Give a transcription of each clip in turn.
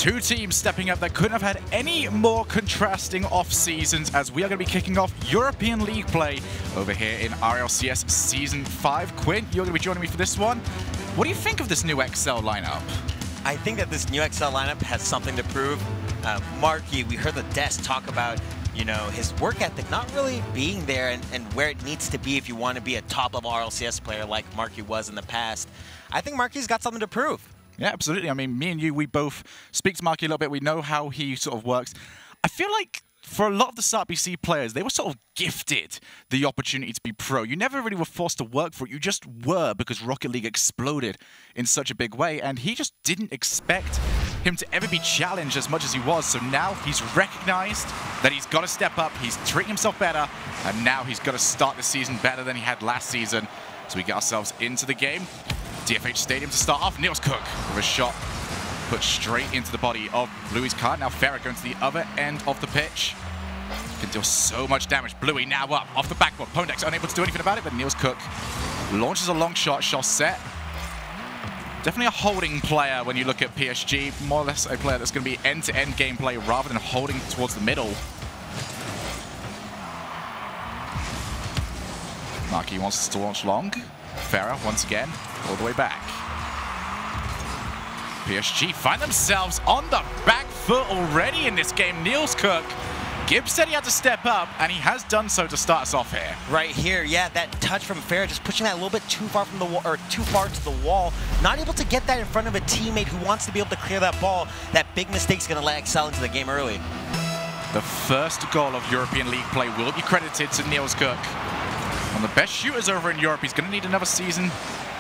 Two teams stepping up that couldn't have had any more contrasting off seasons, as we are going to be kicking off European League play over here in RLCS Season 5. Quinn, you're going to be joining me for this one. What do you think of this new XL lineup? I think that this new XL lineup has something to prove. Marky, we heard the desk talk about, you know, his work ethic not really being there and where it needs to be if you want to be a top-level RLCS player like Marky was in the past. I think Marky's got something to prove. Yeah, absolutely. I mean, me and you, we both speak to Marky a little bit. We know how he sort of works. I feel like for a lot of the SARBC players, they were sort of gifted the opportunity to be pro. You never really were forced to work for it. You just were, because Rocket League exploded in such a big way, and he just didn't expect him to ever be challenged as much as he was. So now he's recognized that he's got to step up. He's treating himself better, and now he's got to start the season better than he had last season. So we get ourselves into the game. DFH Stadium to start off. Niels Cook with a shot put straight into the body of Bluey's card. Now Farah going to the other end of the pitch. Can deal so much damage. Bluey now up off the backboard. Pondex unable to do anything about it, but Niels Cook launches a long shot. Shot set. Definitely a holding player when you look at PSG. More or less a player that's going to be end-to-end gameplay rather than holding towards the middle. Marky wants to launch long. Farah once again all the way back. PSG find themselves on the back foot already in this game. Niels Cook. Gibbs said he had to step up, and he has done so to start us off here. Right here, yeah, that touch from Farah, just pushing that a little bit too far from the wall, or too far to the wall. Not able to get that in front of a teammate who wants to be able to clear that ball. That big mistake's going to let XL into the game early. The first goal of European League play will be credited to Niels Cook. One of the best shooters over in Europe. He's going to need another season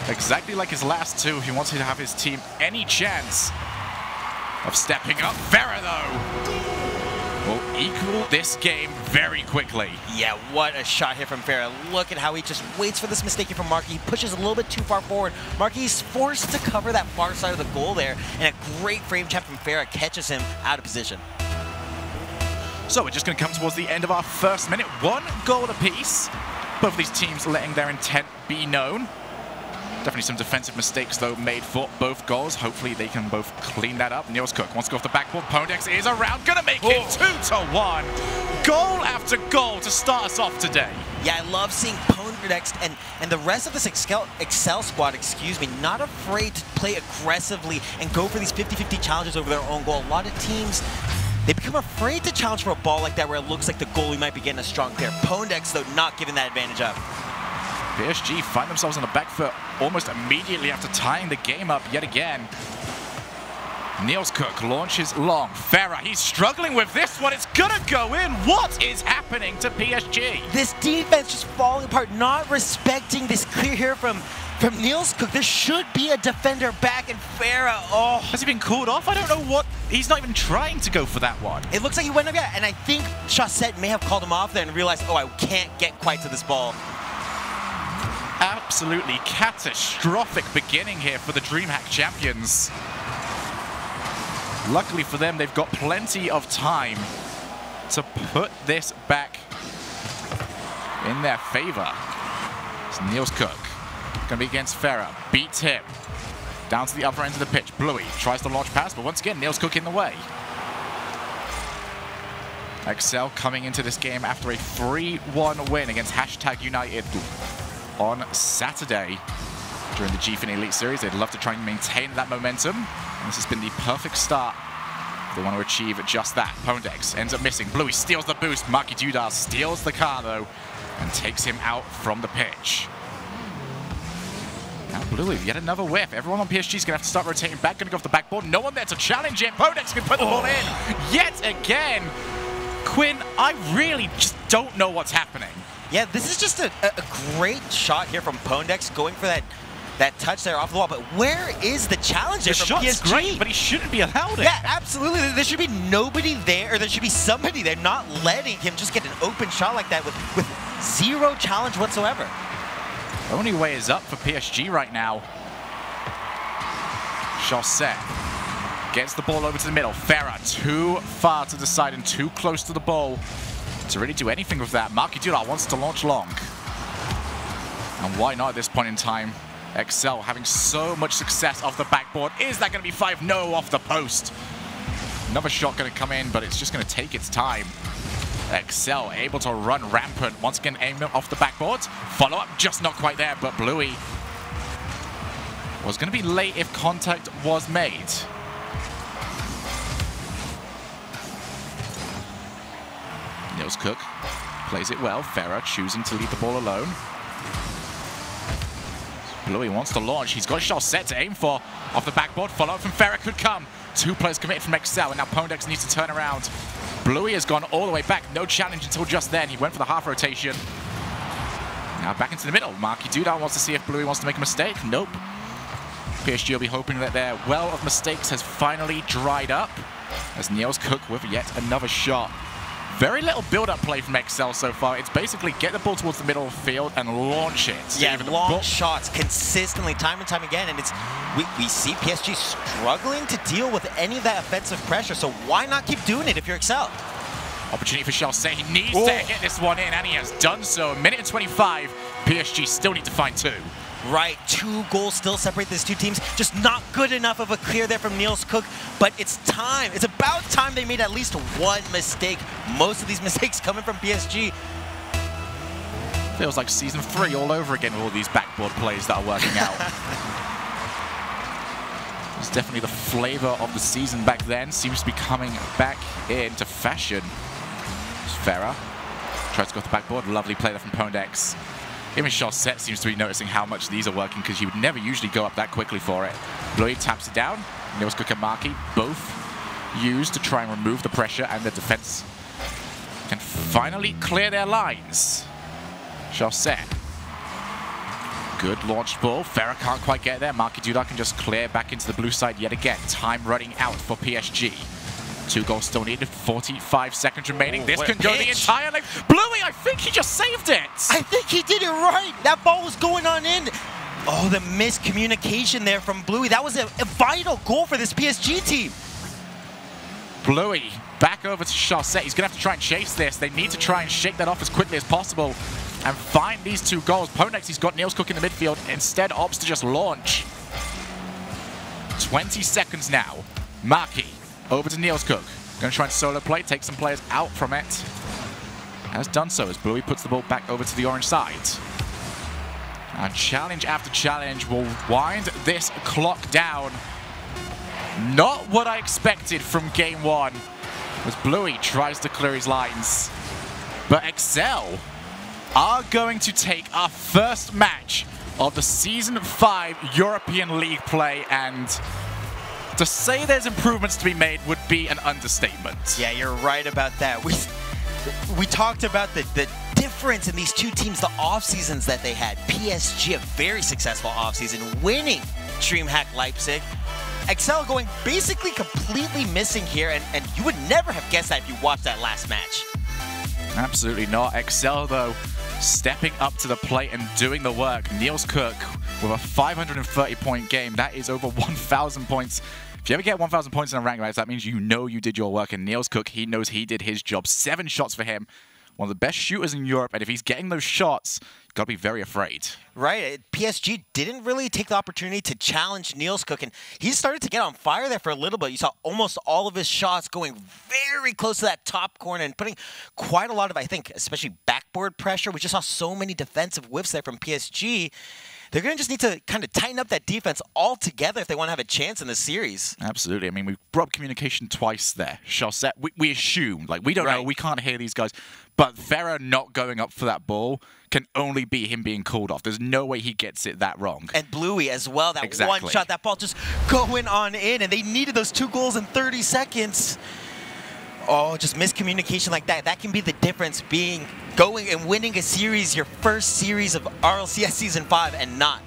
exactly like his last two if he wants to have his team any chance of stepping up. Farah, though, will equal this game very quickly. Yeah, what a shot here from Farah. Look at how he just waits for this mistake here from Marky. He pushes a little bit too far forward. Marky's forced to cover that far side of the goal there, and a great frame check from Farah catches him out of position. So we're just going to come towards the end of our first minute. One goal apiece. Both of these teams letting their intent be known. Definitely some defensive mistakes, though, made for both goals. Hopefully they can both clean that up. Niels Cook wants to go off the backboard. Pondex is around, gonna make it 2-1. Goal after goal to start us off today. Yeah, I love seeing Pondex and the rest of this Excel squad, not afraid to play aggressively and go for these 50-50 challenges over their own goal. A lot of teams, they become afraid to challenge for a ball like that where it looks like the goalie might be getting a strong pair. Pondex, though, not giving that advantage up. PSG find themselves on the back foot almost immediately after tying the game up yet again. Niels Cook launches long. Farah, he's struggling with this one. It's gonna go in. What is happening to PSG? This defense just falling apart, not respecting this clear here from Niels Cook. There should be a defender back, and Farah, oh. Has he been called off? I don't know what. He's not even trying to go for that one. It looks like he went up, yeah, and I think Chaussette may have called him off there and realized, oh, I can't get quite to this ball. Absolutely catastrophic beginning here for the DreamHack champions. Luckily for them, they've got plenty of time to put this back in their favor. It's Niels Cook. Going to be against Farah. Beats him. Down to the other end of the pitch. Bluey tries to launch pass, but once again, Niels Cook in the way. XL coming into this game after a 3-1 win against #United on Saturday during the GFIN Elite Series. They'd love to try and maintain that momentum. And this has been the perfect start. They want to achieve just that. Pondex ends up missing. Bluey steals the boost. Marky Dudar steals the car, though, and takes him out from the pitch. Now Bluey, yet another whiff. Everyone on PSG is going to have to start rotating back. Going to go off the backboard. No one there to challenge it. Pondex can put the ball in yet again. Quinn, I really just don't know what's happening. Yeah, this is just a great shot here from Pondex, going for that touch there off the wall. But where is the challenge there from PSG? The shot's great, but he shouldn't be allowed it. Yeah, absolutely. There should be nobody there, or there should be somebody there not letting him just get an open shot like that with zero challenge whatsoever. Only way is up for PSG right now. Chaussette gets the ball over to the middle. Farah too far to the side and too close to the ball to really do anything with that. Marky Dudar wants to launch long. And why not at this point in time? XL having so much success off the backboard. Is that going to be 5? No, off the post. Another shot going to come in, but it's just going to take its time. Excel able to run rampant. Once again, aiming off the backboard. Follow up, just not quite there, but Bluey was going to be late if contact was made. Nils Cook plays it well. Farah choosing to leave the ball alone. Bluey wants to launch. He's got a shot set to aim for. Off the backboard, follow up from Farah could come. 2 players committed from Excel, and now Pondex needs to turn around. Bluey has gone all the way back. No challenge until just then. He went for the half rotation. Now back into the middle. Marky Duda wants to see if Bluey wants to make a mistake. Nope. PSG will be hoping that their well of mistakes has finally dried up, as Nils Cook with yet another shot. Very little build-up play from Excel so far. It's basically get the ball towards the middle of the field and launch it. Yeah, long shots consistently, time and time again. And it's we see PSG struggling to deal with any of that offensive pressure. So why not keep doing it if you're Excel? Opportunity for Chelsea. He needs to get this one in, and he has done so. A minute and 25. PSG still need to find 2. Right, 2 goals still separate these 2 teams. Just not good enough of a clear there from Nils Cook. But it's time. It's about time they made at least 1 mistake. Most of these mistakes coming from PSG. Feels like season 3 all over again with all these backboard plays that are working out. It's definitely the flavor of the season back then. Seems to be coming back into fashion. Farah tries to go to the backboard. Lovely play there from Pondex. Even Chaussette seems to be noticing how much these are working, because he would never usually go up that quickly for it. Bluey taps it down. Nils Cook and Marky both used to try and remove the pressure, and the defense can finally clear their lines. Chaussette. Good launched ball. Farah can't quite get there. Marky Duda can just clear back into the blue side yet again. Time running out for PSG. 2 goals still needed, 45 seconds remaining. This can go the entire length. Bluey, I think he just saved it. I think he did it right. That ball was going on in. Oh, the miscommunication there from Bluey. That was a vital goal for this PSG team. Bluey back over to Chaussette. He's going to have to try and chase this. They need to try and shake that off as quickly as possible and find these 2 goals. Ponex, he's got Nils Cook in the midfield. Instead, opts to just launch. 20 seconds now. Marky. Over to Nils Cook. Going to try and solo play, take some players out from it. Has done so as Bluey puts the ball back over to the orange side. And challenge after challenge will wind this clock down. Not what I expected from game 1, as Bluey tries to clear his lines. But Excel are going to take our first match of the Season 5 European League play, and to say there's improvements to be made would be an understatement. Yeah, you're right about that. We talked about the difference in these 2 teams, the off seasons that they had. PSG, a very successful off season, winning DreamHack Leipzig. Excel going basically completely missing here, and you would never have guessed that if you watched that last match. Absolutely not. Excel, though, stepping up to the plate and doing the work. Nils Cook with a 530-point game. That is over 1,000 points. If you ever get 1,000 points in a ranked match, that means you know you did your work. And Nils Cook, he knows he did his job. 7 shots for him. One of the best shooters in Europe. And if he's getting those shots, you've got to be very afraid. Right. PSG didn't really take the opportunity to challenge Nils Cook. And he started to get on fire there for a little bit. You saw almost all of his shots going very close to that top corner and putting quite a lot of, I think, especially backboard pressure. We just saw so many defensive whiffs there from PSG. They're going to just need to kind of tighten up that defense altogether if they want to have a chance in this series. Absolutely. I mean, we brought up communication twice there. Chaussette, we assumed, like, we don't know, we can't hear these guys. But Farah not going up for that ball can only be him being called off. There's no way he gets it that wrong. And Bluey as well, that one shot, that ball just going on in, and they needed those 2 goals in 30 seconds. Oh, just miscommunication like that. That can be the difference, being going and winning a series, your first series of RLCS Season 5, and not.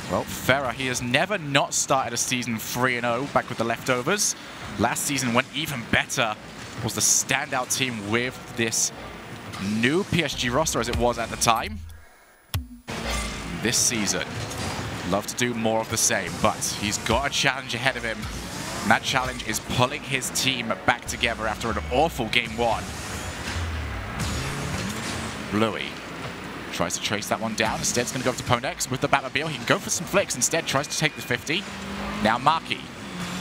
Well, Farah, he has never not started a season 3-0 back with the leftovers. Last season went even better. Was the standout team with this new PSG roster as it was at the time. This season, love to do more of the same, but he's got a challenge ahead of him. And that challenge is pulling his team back together after an awful game 1. Bluey tries to trace that one down. Instead, it's going to go up to Ponex with the Batmobile. He can go for some flicks. Instead, tries to take the 50. Now Marky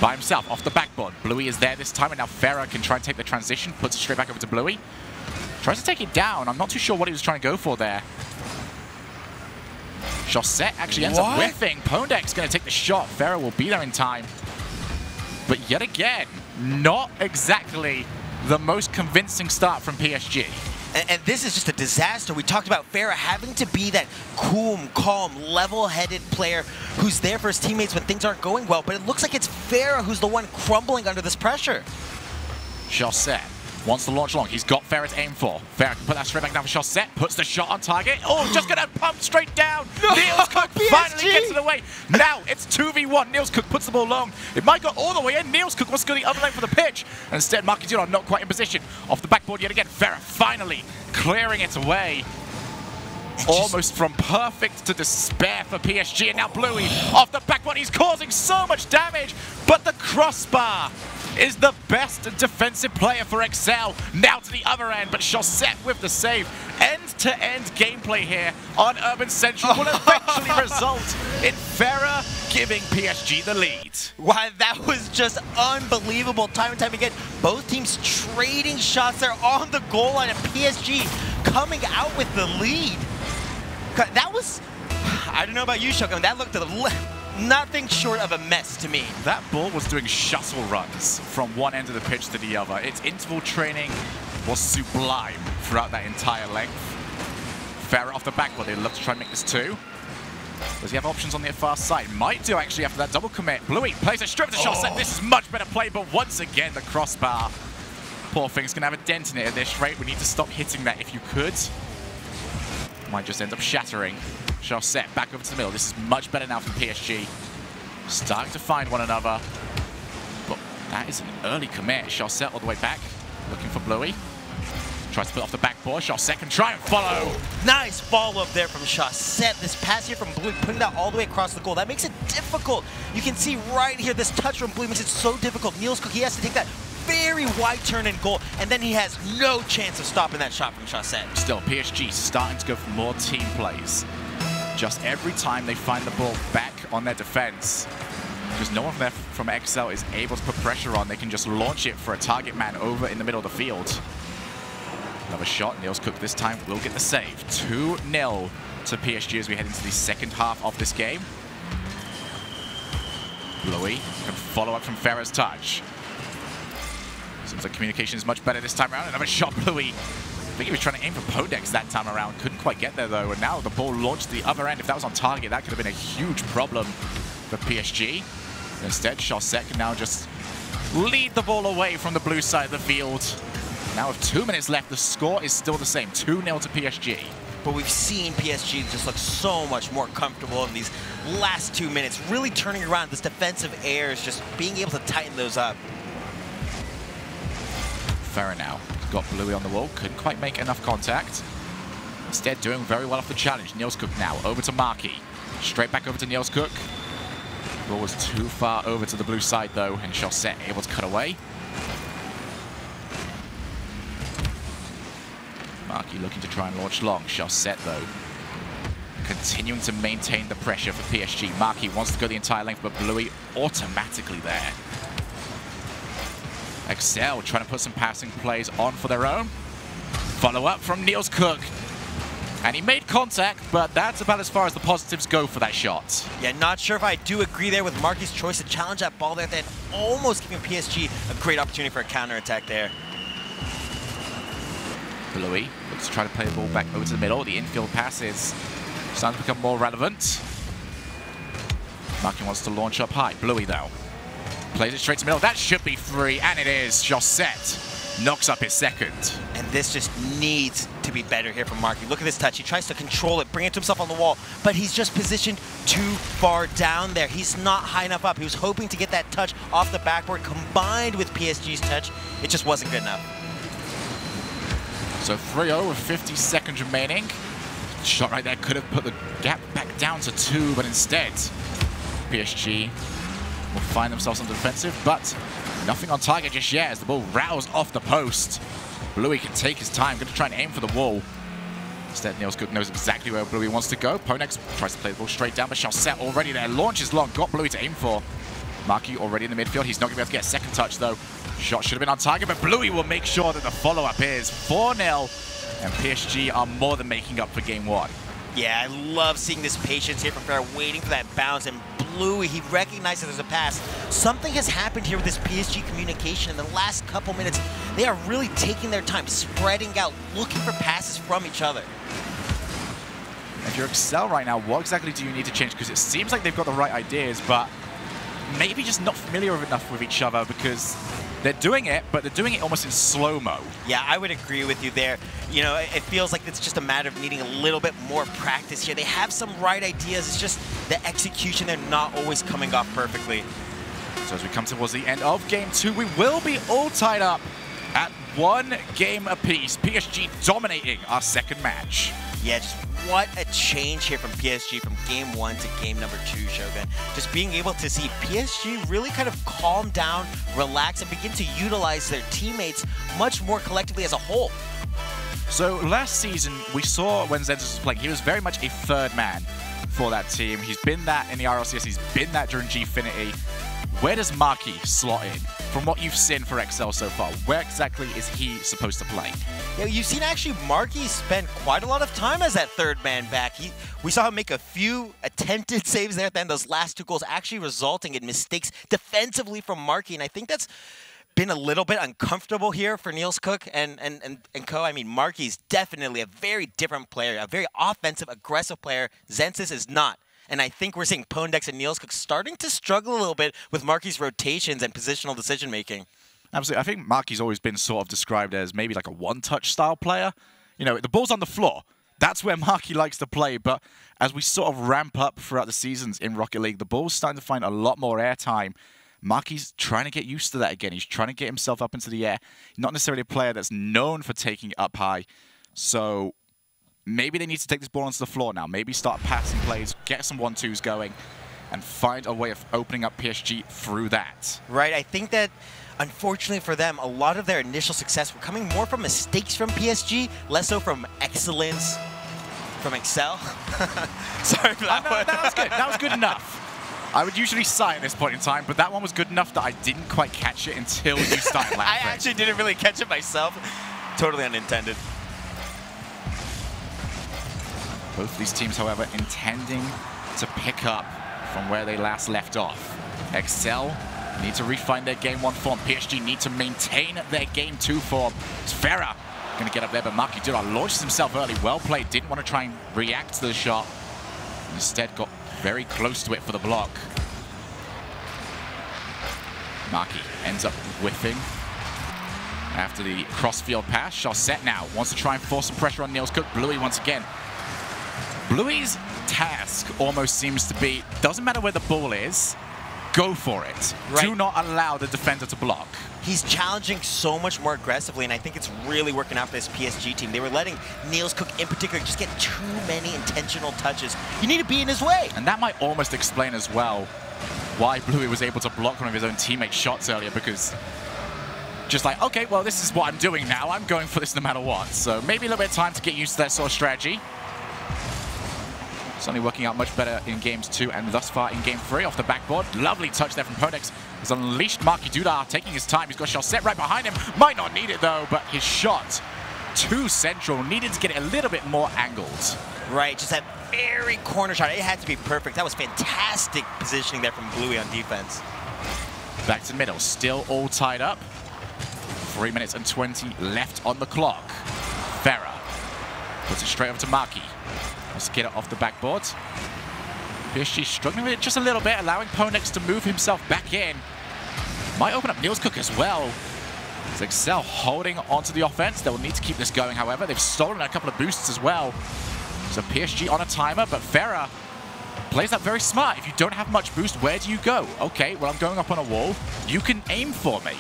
by himself off the backboard. Bluey is there this time, and now Farah can try and take the transition, puts it straight back over to Bluey. Tries to take it down. I'm not too sure what he was trying to go for there. Chaussette actually ends up whiffing. Pondex going to take the shot. Farah will be there in time. But yet again, not exactly the most convincing start from PSG. And this is just a disaster. We talked about Farah having to be that cool, calm, level-headed player who's there for his teammates when things aren't going well. But it looks like it's Farah who's the one crumbling under this pressure. Chaussette wants to launch long. He's got Farah to aim for. Farah can put that straight back down for Chaussette. Puts the shot on target. Oh, just going to pump straight down. No, Niels Cook PSG. finally gets it away. Now it's 2v1. Niels Cook puts the ball long. It might go all the way in. Niels Cook wants to go the other lane for the pitch. And instead, Marky not quite in position. Off the backboard yet again. Farah finally clearing it away. Almost from perfect to despair for PSG. And now Bluey off the backboard. He's causing so much damage. But the crossbar is the best defensive player for Excel. Now to the other end, but Chaussette with the save. End-to-end gameplay here on Urban Central will eventually result in Farah giving PSG the lead. Wow, that was just unbelievable time and time again. Both teams trading shots there on the goal line, and PSG coming out with the lead. That was, I don't know about you, Shogun, that looked nothing short of a mess to me. That ball was doing shuttle runs from one end of the pitch to the other. Its interval training was sublime throughout that entire length. Farah off the backboard. They look to try and make this 2. Does he have options on the far side? Might do, actually, after that double commit. Bluey plays a straight with the shot set. This is much better play, but once again, the crossbar. Poor thing's going to have a dent in it at this rate. We need to stop hitting that if you could. Might just end up shattering. Chaussette back over to the middle. This is much better now from PSG. Starting to find one another. But that is an early commit. Chaussette all the way back. Looking for Bluey. Tries to put off the backboard. Chaussette can try and follow. Nice follow-up there from Chaussette. This pass here from Bluey, putting that all the way across the goal. That makes it difficult. You can see right here, this touch from Bluey makes it so difficult. Niels Cook, he has to take that very wide turn and goal, and then he has no chance of stopping that shot from Chaussette. Still, PSG starting to go for more team plays. Just every time they find the ball back on their defense, because no one from XL is able to put pressure on, they can just launch it for a target man over in the middle of the field. Another shot. Niels Cook this time will get the save. 2-0 to PSG as we head into the second half of this game. Bluey can follow up from Farah's touch. Seems like communication is much better this time around. Another shot, Bluey. I think he was trying to aim for Pondex that time around. Couldn't quite get there, though. And now the ball launched to the other end. If that was on target, that could have been a huge problem for PSG. Instead, Chaussette can now just lead the ball away from the blue side of the field. Now with 2 minutes left, the score is still the same. 2-0 to PSG. But we've seen PSG just look so much more comfortable in these last 2 minutes, really turning around. This defensive airs, just being able to tighten those up. Farah now got Bluey on the wall, couldn't quite make enough contact. Instead, doing very well off the challenge. Niels Cook now over to Marky. Straight back over to Niels Cook. Ball was too far over to the blue side, though, and Chaussette able to cut away. Marky looking to try and launch long. Chaussette, though, continuing to maintain the pressure for PSG. Marky wants to go the entire length, but Bluey automatically there. Excel trying to put some passing plays on for their own. Follow up from Niels Cook. And he made contact, but that's about as far as the positives go for that shot. Yeah, not sure if I do agree there with Marky's choice to challenge that ball there, then almost giving PSG a great opportunity for a counterattack there. Bluey looks to try to play the ball back over to the middle. The infield passes starting to become more relevant. Marky wants to launch up high. Bluey, though, plays it straight to the middle. That should be free, and it is. Chaussette knocks up his second. And this just needs to be better here from Marky. Look at this touch. He tries to control it, bring it to himself on the wall, but he's just positioned too far down there. He's not high enough up. He was hoping to get that touch off the backboard combined with PSG's touch. It just wasn't good enough. So 3-0 with 50 seconds remaining. Shot right there could have put the gap back down to 2, but instead, PSG will find themselves on the defensive, but nothing on target just yet as the ball roused off the post. Bluey can take his time, going to try and aim for the wall. Instead, Niels Cook knows exactly where Bluey wants to go. Ponex tries to play the ball straight down, but Chaussette already there. Launches long, got Bluey to aim for. Marky already in the midfield. He's not going to be able to get a second touch, though. Shot should have been on target, but Bluey will make sure that the follow-up is 4-0, and PSG are more than making up for game 1. Yeah, I love seeing this patience here from Farah, waiting for that bounce, and Bluey, he recognizes there's a pass. Something has happened here with this PSG communication in the last couple minutes. They are really taking their time, spreading out, looking for passes from each other. If you're Excel right now, what exactly do you need to change? Because it seems like they've got the right ideas, but maybe just not familiar enough with each other, because they're doing it, but they're doing it almost in slow-mo. Yeah, I would agree with you there. You know, it feels like it's just a matter of needing a little bit more practice here. They have some right ideas. It's just the execution, they're not always coming off perfectly. So as we come towards the end of game 2, we will be all tied up at 1 game apiece. PSG dominating our second match. Yeah, just what a change here from PSG from game 1 to game number 2, Shogun. Just being able to see PSG really kind of calm down, relax, and begin to utilize their teammates much more collectively as a whole. So last season, we saw when Zentus was playing, he was very much a third man for that team. He's been that in the RLCS, he's been that during Gfinity. Where does Marky slot in? From what you've seen for Excel so far, where exactly is he supposed to play? Yeah, you've seen actually Marky spend quite a lot of time as that third man back. We saw him make a few attempted saves there at the end. Those last 2 goals actually resulting in mistakes defensively from Marky, and I think that's been a little bit uncomfortable here for Niels Cook and co. I mean, Marky's definitely a very different player, a very offensive, aggressive player. Zensis is not. And I think we're seeing Pondex and Niels Cook starting to struggle a little bit with Marky's rotations and positional decision-making. Absolutely. I think Marky's always been sort of described as maybe like a one-touch style player. You know, the ball's on the floor. That's where Marky likes to play. But as we sort of ramp up throughout the seasons in Rocket League, the ball's starting to find a lot more airtime. Marky's trying to get used to that again. He's trying to get himself up into the air. Not necessarily a player that's known for taking it up high. So maybe they need to take this ball onto the floor now. Maybe start passing plays, get some 1-2s going, and find a way of opening up PSG through that. Right. I think that, unfortunately for them, a lot of their initial success were coming more from mistakes from PSG, less so from excellence from Excel. Sorry for that one. That was good. That was good enough. I would usually sigh at this point in time, but that one was good enough that I didn't quite catch it until you started laughing. I actually didn't really catch it myself. Totally unintended. Both of these teams, however, intending to pick up from where they last left off. Excel need to refine their Game 1 form. PSG need to maintain their Game 2 form. It's Farah going to get up there, but Marky Dura launches himself early. Well played. Didn't want to try and react to the shot. Instead, got very close to it for the block. Marky ends up whiffing after the cross-field pass. Chaussette now wants to try and force some pressure on Niels Cook. Bluey once again. Bluey's task almost seems to be, doesn't matter where the ball is, go for it. Right. Do not allow the defender to block. He's challenging so much more aggressively, and I think it's really working out for this PSG team. They were letting Niels Cook in particular just get too many intentional touches. You need to be in his way. And that might almost explain as well why Bluey was able to block one of his own teammates' shots earlier, because just like, okay, well, this is what I'm doing now. I'm going for this no matter what. So maybe a little bit of time to get used to that sort of strategy. Certainly working out much better in games 2 and thus far in game 3 off the backboard. Lovely touch there from Podex. Has unleashed Marky Dudar, taking his time. He's got Chaussette right behind him. Might not need it though, but his shot too central. Needed to get it a little bit more angled. Right, just that very corner shot. It had to be perfect. That was fantastic positioning there from Bluey on defense. Back to middle, still all tied up. 3 minutes and 20 left on the clock. Farah puts it straight over to Marky. Let's get it off the backboard. PSG struggling with it just a little bit, allowing Ponex to move himself back in. Might open up Niels Cook as well. It's Excel holding onto the offense. They'll need to keep this going, however. They've stolen a couple of boosts as well. So PSG on a timer, but Farah plays that very smart. If you don't have much boost, where do you go? Okay, well, I'm going up on a wall. You can aim for me.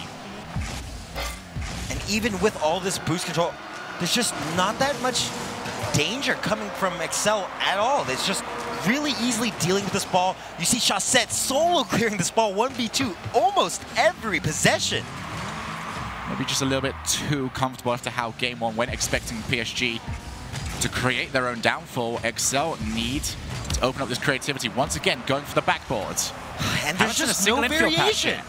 And even with all this boost control, there's just not that much danger coming from Excel at all. It's just really easily dealing with this ball. You see Chaussette solo clearing this ball 1v2 almost every possession. Maybe just a little bit too comfortable after how game 1 went, expecting PSG to create their own downfall. Excel need to open up this creativity once again, going for the backboard. And there's just no variation.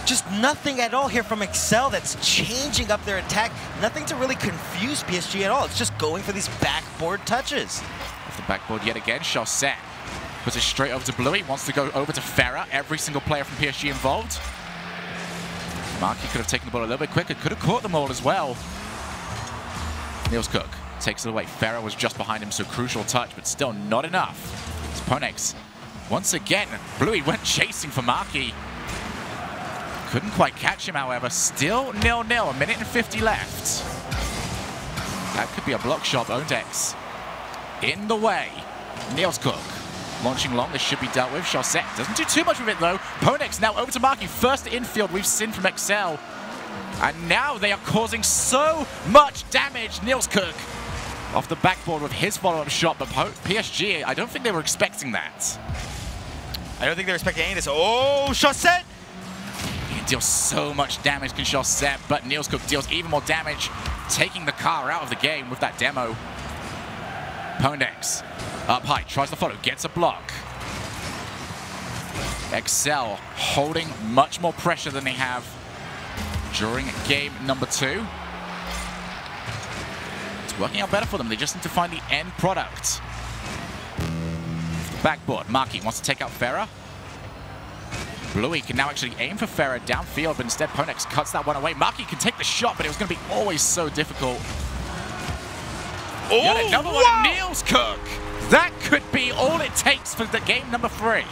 Just nothing at all here from Excel that's changing up their attack. Nothing to really confuse PSG at all. It's just going for these backboard touches. Off the backboard yet again, Chaussette puts it straight over to Bluey. Wants to go over to Ferrer. Every single player from PSG involved. Markey could have taken the ball a little bit quicker. Could have caught them all as well. Niels Cook takes it away. Ferrer was just behind him, so crucial touch, but still not enough. It's Ponex. Once again, Bluey went chasing for Markey. Couldn't quite catch him, however. Still 0-0, a minute and 50 left. That could be a block shot. Ondex in the way. Niels Cook launching long. This should be dealt with. Chaussette doesn't do too much with it, though. Ponex now over to Markey. First infield we've seen from Excel. And now they are causing so much damage. Niels Cook off the backboard with his follow-up shot, but PSG, I don't think they were expecting that. I don't think they were expecting any of this. Oh, Chaussette! He deals so much damage, can Chaussette, but Niels Cook deals even more damage, taking the car out of the game with that demo. Ponex up high, tries to follow, gets a block. Excel holding much more pressure than they have during game number 2. It's working out better for them. They just need to find the end product. Backboard, Markey wants to take out Ferrer. Bluey can now actually aim for Ferrer downfield, but instead Ponex cuts that one away. Markey can take the shot, but it was going to be always so difficult. Oh, another one, Niels Cook. That could be all it takes for the game number 3.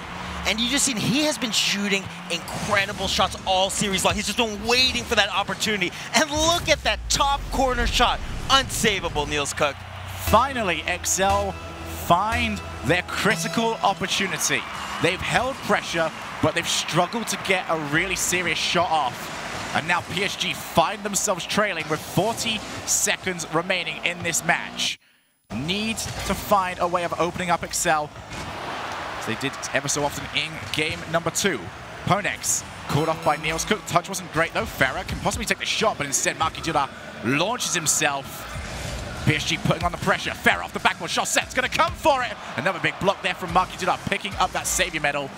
And you just seen he has been shooting incredible shots all series long. He's just been waiting for that opportunity. And look at that top corner shot. Unsavable, Niels Cook. Finally, Excel find their critical opportunity. They've held pressure, but they've struggled to get a really serious shot off. And now PSG find themselves trailing with 40 seconds remaining in this match. Need to find a way of opening up Excel. They did ever so often in game number 2. Ponex caught off by Niels Cook. Touch wasn't great though. Ferrer can possibly take the shot, but instead Markey Duda launches himself. PSG putting on the pressure. Ferrer off the backboard. Chaussette's going to come for it. Another big block there from Markey Duda, picking up that savior medal.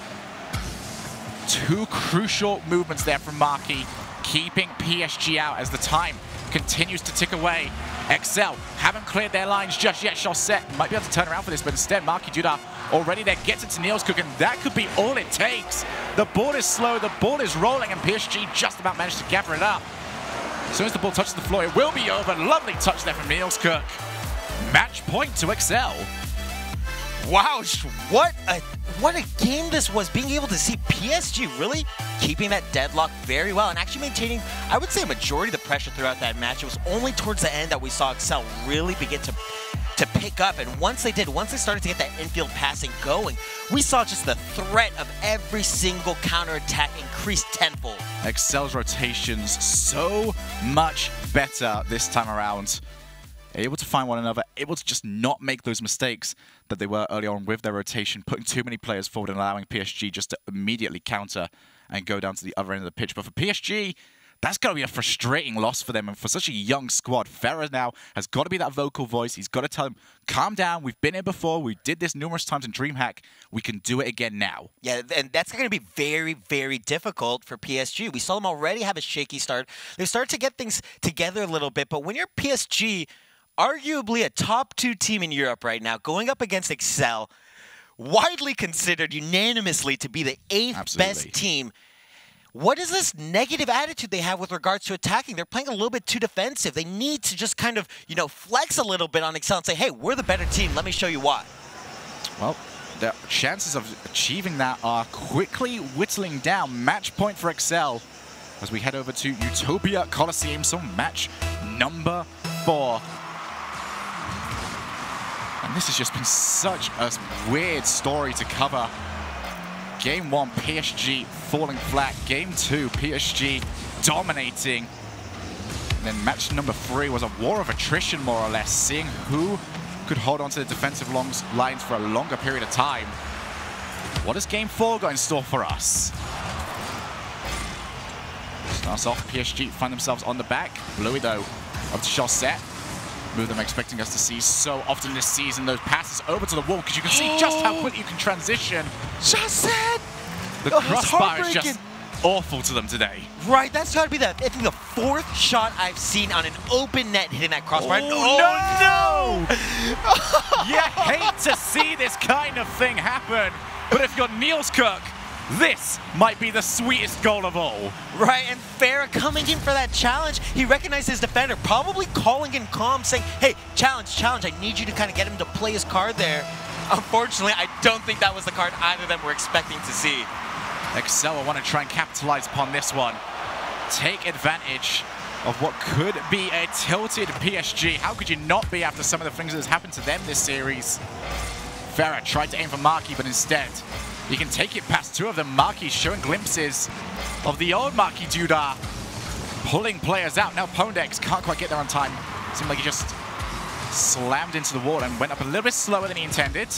2 crucial movements there from Markey, keeping PSG out as the time continues to tick away. Excel haven't cleared their lines just yet. Chaussette might be able to turn around for this, but instead Markey Duda already there, gets it to Niels Cook, and that could be all it takes. The ball is slow, the ball is rolling, and PSG just about managed to gather it up. As soon as the ball touches the floor, it will be over. Lovely touch there from Niels Cook. Match point to Excel. Wow, what a game this was. Being able to see PSG really keeping that deadlock very well and actually maintaining, I would say, a majority of the pressure throughout that match. It was only towards the end that we saw Excel really begin to pick up, and once they started to get that infield passing going, we saw just the threat of every single counterattack increase tenfold. Excel's rotations so much better this time around. Able to find one another, able to just not make those mistakes that they were early on with their rotation, putting too many players forward and allowing PSG just to immediately counter and go down to the other end of the pitch. But for PSG, that's got to be a frustrating loss for them. And for such a young squad, Ferrer now has got to be that vocal voice. He's got to tell them, calm down. We've been here before. We did this numerous times in DreamHack. We can do it again now. Yeah, and that's going to be very, very difficult for PSG. We saw them already have a shaky start. They started to get things together a little bit. But when you're PSG, arguably a top 2 team in Europe right now, going up against Excel, widely considered unanimously to be the 8th best team. What is this negative attitude they have with regards to attacking? They're playing a little bit too defensive. They need to just kind of, flex a little bit on Excel and say, hey, we're the better team. Let me show you why. Well, the chances of achieving that are quickly whittling down. Match point for Excel as we head over to Utopia Coliseum. So match number 4. And this has just been such a weird story to cover. Game 1, PSG falling flat. Game 2, PSG dominating. And then match number 3 was a war of attrition, more or less, seeing who could hold on to the defensive lines for a longer period of time. What does Game 4 got in store for us? Starts off, PSG find themselves on the back. Bluey, though, up to Chaussette. Move them expecting us to see so often this season. Those passes over to the wall, because you can see just how quickly you can transition. Chaussette! The crossbar is just awful to them today. Right, that's got to be I think the 4th shot I've seen on an open net hitting that crossbar. Oh, no! You hate to see this kind of thing happen, but if you're Niels Cook, this might be the sweetest goal of all. Right, and Farah coming in for that challenge. He recognized his defender, probably calling in calm, saying, hey, challenge, I need you to kind of get him to play his card there. Unfortunately, I don't think that was the card either of them were expecting to see. Excel will want to try and capitalize upon this one. Take advantage of what could be a tilted PSG. How could you not be after some of the things that has happened to them this series? Farah tried to aim for Marky, but instead, he can take it past 2 of them. Marky showing glimpses of the old Marky Duda, pulling players out. Now Pondex can't quite get there on time. Seemed like he just slammed into the wall and went up a little bit slower than he intended.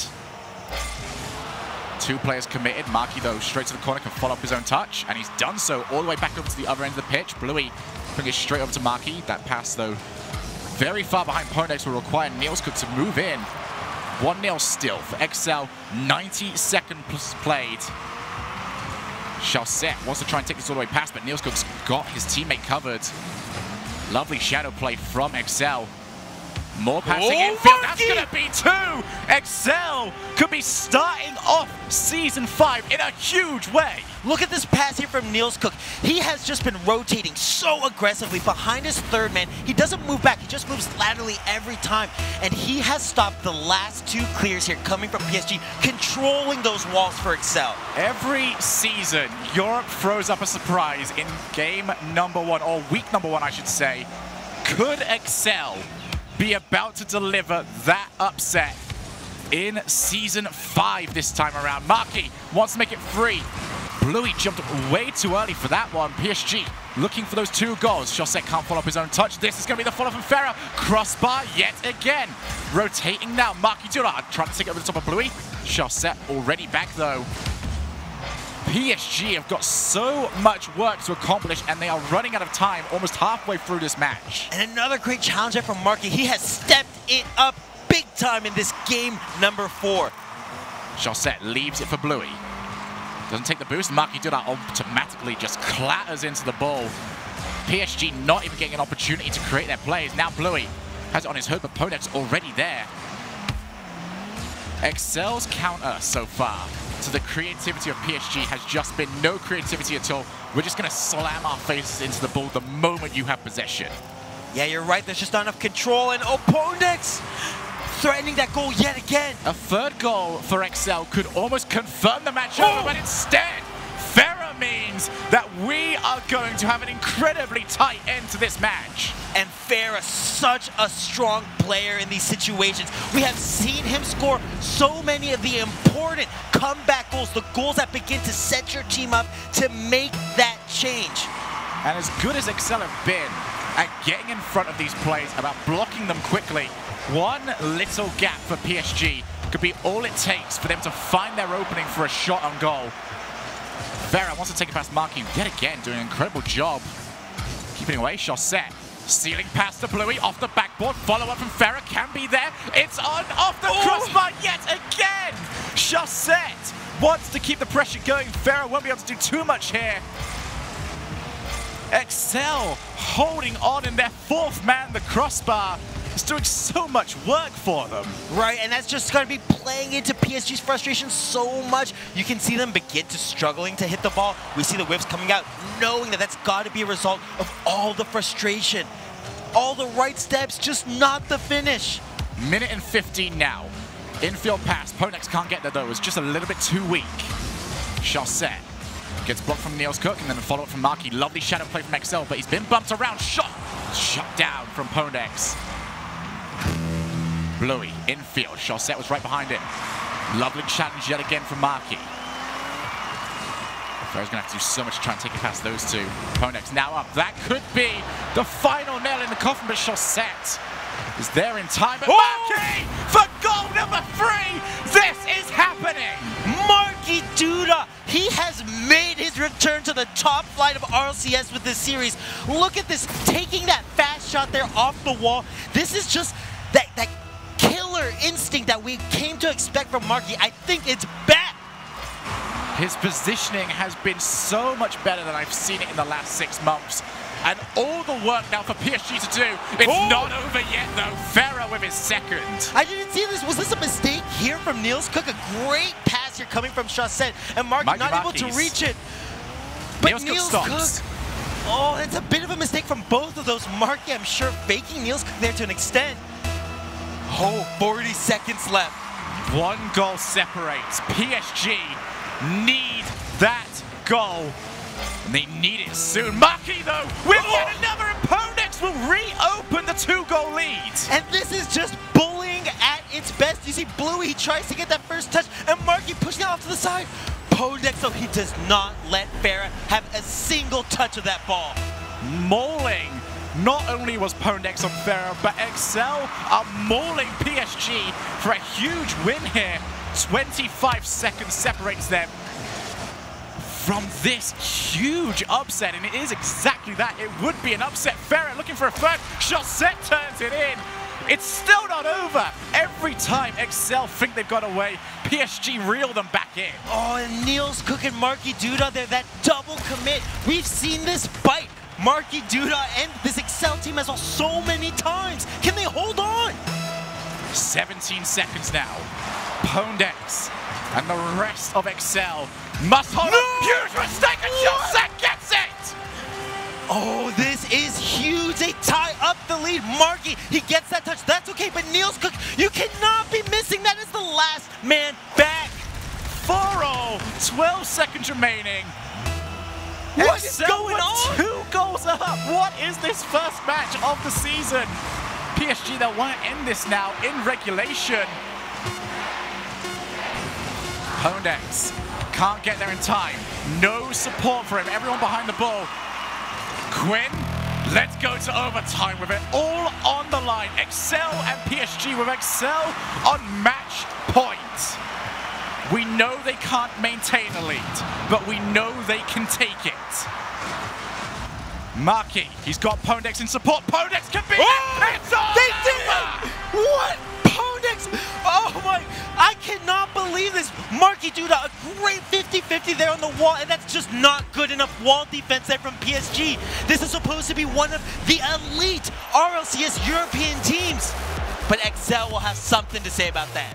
2 players committed. Marky, though, straight to the corner, can follow up his own touch, and he's done so all the way back over to the other end of the pitch. Bluey putting it straight over to Marky. That pass, though, very far behind Pondex, will require Niels Cook to move in. 1-0 still for Excel, 90 seconds played. Chaussette wants to try and take this all the way past, but Niels Cook's got his teammate covered. Lovely shadow play from Excel. More passing infield, that's going to be 2! Excel could be starting off Season 5 in a huge way. Look at this pass here from Niels Cook. He has just been rotating so aggressively behind his 3rd man. He doesn't move back, he just moves laterally every time. And he has stopped the last 2 clears here coming from PSG, controlling those walls for Excel. Every season, Europe throws up a surprise in game number 1, or week number 1, I should say. Could Excel be about to deliver that upset in Season 5 this time around? Marky wants to make it free. Bluey jumped way too early for that one. PSG looking for those 2 goals. Chaussette can't follow up his own touch. This is going to be the follow from Farah. Crossbar yet again. Rotating now. Marky Dura trying to take it over the top of Bluey. Chaussette already back though. PSG have got so much work to accomplish, and they are running out of time almost halfway through this match. And another great challenge there from Marky. He has stepped it up big time in this game number 4. Chaussette leaves it for Bluey. Doesn't take the boost. Marky Dura automatically just clatters into the ball. PSG not even getting an opportunity to create their plays. Now Bluey has it on his hook, but Pondex already there. Excel's counter so far to the creativity of PSG has just been no creativity at all. We're just going to slam our faces into the ball the moment you have possession. Yeah, you're right. There's just not enough control, and Pondex threatening that goal yet again. A 3rd goal for Excel could almost confirm the match over, but instead, Farah means that we are going to have an incredibly tight end to this match. And Farah, such a strong player in these situations. We have seen him score so many of the important comeback goals, the goals that begin to set your team up to make that change. And as good as Excel have been at getting in front of these plays, about blocking them quickly, one little gap for PSG could be all it takes for them to find their opening for a shot on goal. Farah wants to take it past Marky yet again, doing an incredible job keeping away. Chaussette stealing past the Bluey off the backboard. Follow up from Farah can be there. It's on off the crossbar yet again. Chaussette wants to keep the pressure going. Farah won't be able to do too much here. Excel holding on in their 4th man, the crossbar. It's doing so much work for them. Right, and that's just going to be playing into PSG's frustration so much. You can see them begin to struggling to hit the ball. We see the whips coming out, knowing that that's got to be a result of all the frustration. All the right steps, just not the finish. Minute and 15 now. Infield pass. Pondex can't get there, though. It was just a little bit too weak. Chaussette gets blocked from Niels Cook, and then a follow-up from Marky. Lovely shadow play from Excel, but he's been bumped around. Shut down from Pondex. Bluey, infield. Chaussette was right behind it. Lovely challenge yet again from Marky. Farah's going to have to do so much to try and take it past those 2. Pondex now up. That could be the final nail in the coffin, but Chaussette is there in time. But Marky for goal number 3! This is happening! Marky Duda, he has made his return to the top flight of RLCS with this series. Look at this, taking that fast shot there off the wall. This is just that killer instinct that we came to expect from Marky. I think it's back. His positioning has been so much better than I've seen it in the last 6 months. And all the work now for PSG to do. It's not over yet, though. Farah with his second. I didn't see this. Was this a mistake here from Niels Cook? A great pass here coming from Chaussette. And Marky not able to reach it. But Niels Cook. Oh, that's a bit of a mistake from both of those. Marky, I'm sure, faking Niels Cook there to an extent. Oh, 40 seconds left. 1 goal separates. PSG need that goal. And they need it soon. Marky, though, with yet another, and Ponex will reopen the 2-goal lead. And this is just bullying at its best. You see Bluey, he tries to get that first touch, and Marky pushing it off to the side. Ponex, so he does not let Farah have a single touch of that ball. Mauling. Not only was Ponex on Farah, but Excel are mauling PSG for a huge win here. 25 seconds separates them from this huge upset, and it is exactly that. It would be an upset. Farah looking for a third. Chaussette turns it in. It's still not over. Every time Excel think they've got away, PSG reel them back in. Oh, and Niels Cook and Marky Duda, they're that double commit. We've seen this bite Marky Duda and this Excel team as well so many times. Can they hold on? 17 seconds now. Ponex and the rest of Excel must hold on. Huge mistake, and Chaussette gets it! Oh, this is huge. They tie up the lead. Marky, he gets that touch. That's okay, but Niels Cook, you cannot be missing. That is the last man back. 4-0, 12 seconds remaining. What is going on? 2 goals up. What is this first match of the season? PSG, they'll want to end this now in regulation. Ponex can't get there in time. No support for him. Everyone behind the ball. Quinn, let's go to overtime with it all on the line. Excel and PSG with Excel on match point. We know they can't maintain a lead, but we know they can take it. Marky, he's got Ponex in support. Ponex can be it! It's all They did it! What? Ponex! Oh my, I cannot believe this. Marky Duda, a great 50-50 there on the wall, and that's just not good enough wall defense there from PSG. This is supposed to be one of the elite RLCS European teams. But Excel will have something to say about that.